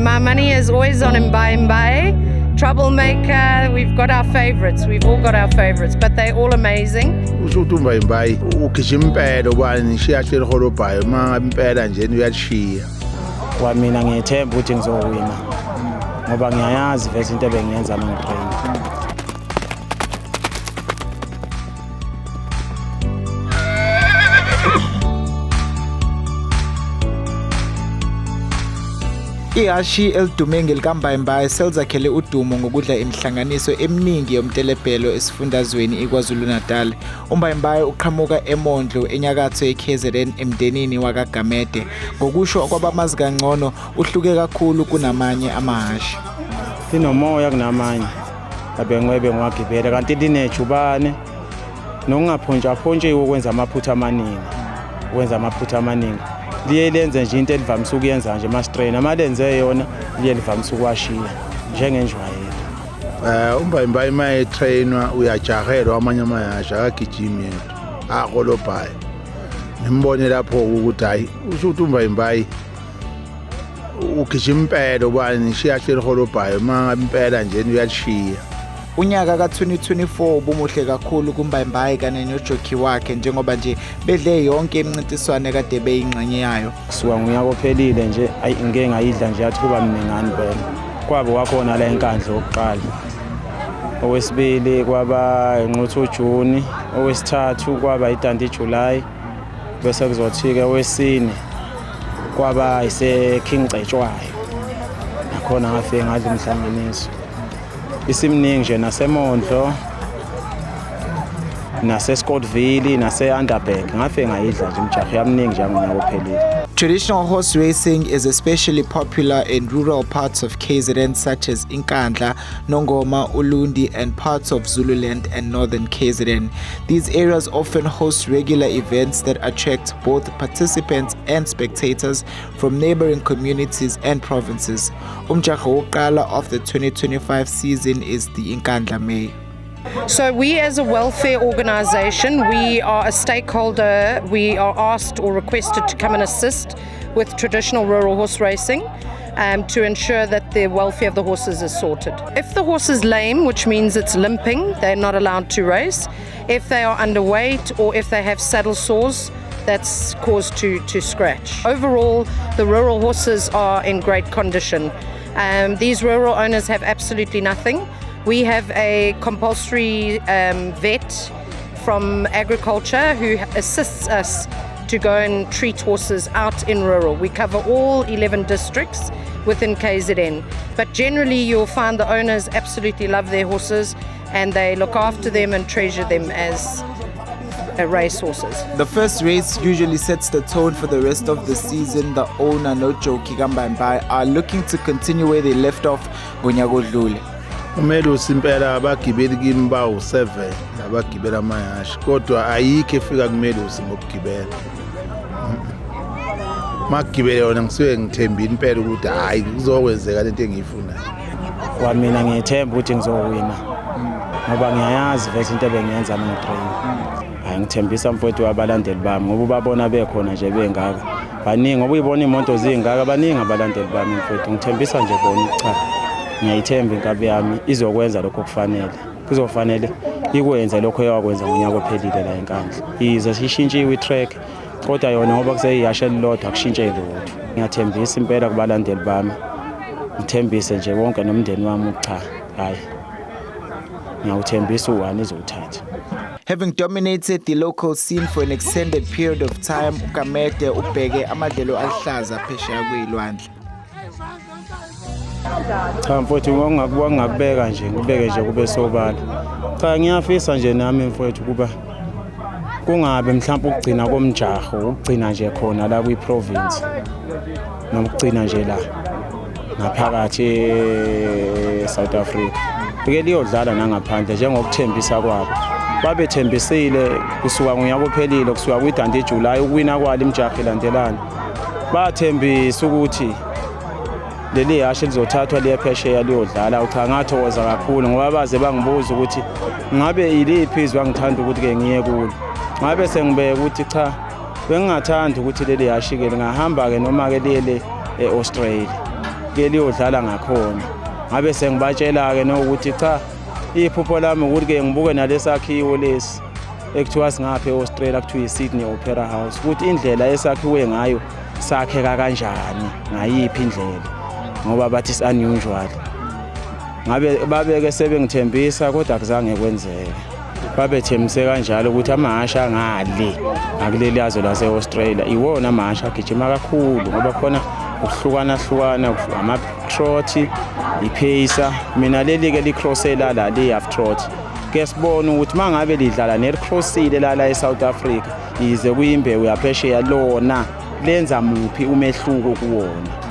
My money is always on Mbaye. Troublemaker, we've got our favorites. We've all got our favorites, but they're all amazing. Ushuthi uMbaye ukhisha impela ubani nishiya hlelo holobhayo uma impela nje uyashiya. Mina ngiyethemba ukuthi ngizowina ngoba ngiyayazi vese into ebengiyenza mangitrain. Ihashi elidume ngelikaMbaye selizakhele udumo ngokudla imihlanganiso eminingi yomtelebhelo esifundazweni iKwaZulu-Natal. uMbaye uqhamuka eMondlo enyakatho yeKZN emndenini wakaGamede. Ngokusho kwabamazi kangcono uhluke kakhulu kunamanye amahashi. Linomoya kunamanye abengwebe ngiwagibela kanti linejubane nokungaphontshaphontshiwe ukwenza amaphutha amaningi. Liye lenze nje into elivamise ukuyenza nje mastrain amalenze yona liye livamise ukwashiya njengenjwayelo. uMbaye maye trainwa uyajahelwa amanye amahashi akagijimi yedwa aholobhayo. Nimbone lapho ukuthi hayi ushuthi uMbaye ukhisha impela ubani nishiya hlelo holobhayo uma impela nje uyashiya. Unyaka ka-2024 ubumuhle kakhulu kuMbaye kanye nojockey wakhe njengoba nje bedle yonke imincintiswano kade beyingxenye yayo. Kusuka ngunyaka ophelile nje ngeke ngayidla nje yathi kuba mningani phela. Kwabe wakhona la enkandla yokuqala. Owesibili kwaba inquthu uJuni, owesithathu kwaba idanti July. Bese kuzothi-ke owesine kwaba ise King Cetshwayo. Nakhona ngafike ngadla umhlanganiso. Isimningi nje naseMondlo naseScottville nase-Underberg ngafike ngayidla nje imijaho yaminingi nje ngonyaka ophelile. Traditional horse racing is especially popular in rural parts of KZN such as Inkandla, Nongoma, Ulundi and parts of Zululand and northern KZN. These areas often host regular events that attract both participants and spectators from neighboring communities and provinces. Umjaho wokuqala of the 2025 season is the Inkandla May. So we as a welfare organisation, we are a stakeholder. We are asked or requested to come and assist with traditional rural horse racing to ensure that the welfare of the horses is sorted. If the horse is lame, which means it's limping, they're not allowed to race. If they are underweight or if they have saddle sores, that's cause to scratch. Overall, the rural horses are in great condition. These rural owners have absolutely nothing. We have a compulsory vet from agriculture who assists us to go and treat horses out in rural. We cover all 11 districts within KZN. But generally you'll find the owners absolutely love their horses and they look after them and treasure them as race horses. The first race usually sets the tone for the rest of the season. The owner nojockey kaMbaye are looking to continue where they left off ngonyaka odlule. Umelusi impela abagibeli kimi bawu7 abagibela amahashi kodwa ayikho efika kumelusi ngokugibela. Magibele yona ngisuke ngithembile impela ukuthi hayi kuzokwenzeka lento engiyifunayo. Mina ngiyethemba ukuthi ngizowina ngoba ngiyayazi vese into ebengiyenza mangitrain. Hayi ngithembisa mfowethu abalandeli bami ngoba babona bekhona nje bengaka. Baningi ngoba uyibona imoto zingaka baningi abalandeli bami mfowethu ngithembisa nje bona cha. Ngiyayithemba inkabi yami izokwenza lokho kufanele. Kuzofanele ikwenze lokho eyakwenza ngonyaka ophelile la enkandla. Ize sishintshiwe itrack kodwa yona ngoba kuseyihashe elilodwa akushintshe lutho. Ngiyathembisa impela kubalandeli bami. Ngithembise nje wonke nomndeni wami cha hayi. Ngiyawuthembisa uwani izothatha. Having dominated the local scene for an extended period of time, uGamede ubheke amadlelo alihlaza phesheya kwezilwandle. Cha mfowethu ngokungakubeka nje ngibeke nje kube sobala. Cha ngiyafisa nje nami mfowethu kuba kungabe mhlawumbe ukugcina komjaho ukugcina nje khona la kwiprovince nokugcina nje la ngaphakathi eSouth Africa. Beke liyodlala nangaphandle njengokuthembisa kwabo. Babethembisile kusuka ngonyaka ophelile kusuka kwidanti eJuly ukuwina kwalo imjaho elandelana. Bathembisa ukuthi leli hashi lizothathwa liye phesheya liyodlala. Cha ngathokoza kakhulu ngoba baze bangibuza ukuthi ngabe iliphi izwe ngithanda ukuthi ke ngiye kulo. Ngabe sengibeka ukuthi cha bengingathanda ukuthi leli hashi ke ngahamba ke noma ke liye eAustralia. ke liyodlala ngakhona ngabe sengibatshela-ke nokuthi cha iphupho lami ukuthi-ke ngibuke nalesakhiwo lesi ekuthiwa singapha e-Australia kuthiwa i-Sydney Opera House ukuthi indlela esakhiwe ngayo sakheka kanjani ngayiphi indlela ngoba bathi is-unusual ngabe babeke sebengithembisa kodwa akuzange kwenzeke babethembise kanjalo ukuthi amahasha ngale ngakuleli yazwe lase-Australia iwona amahasha agijima kakhulu ngoba khona ukuhlukana ama-trot i-pacer mina leli-ke li-crossela la li-half trot ke sibona ukuthi mangabe lidlala nelicrossile la e-South Africa yize kuyimbewu yaphesheya lona lenza muphi umehluko kuwona.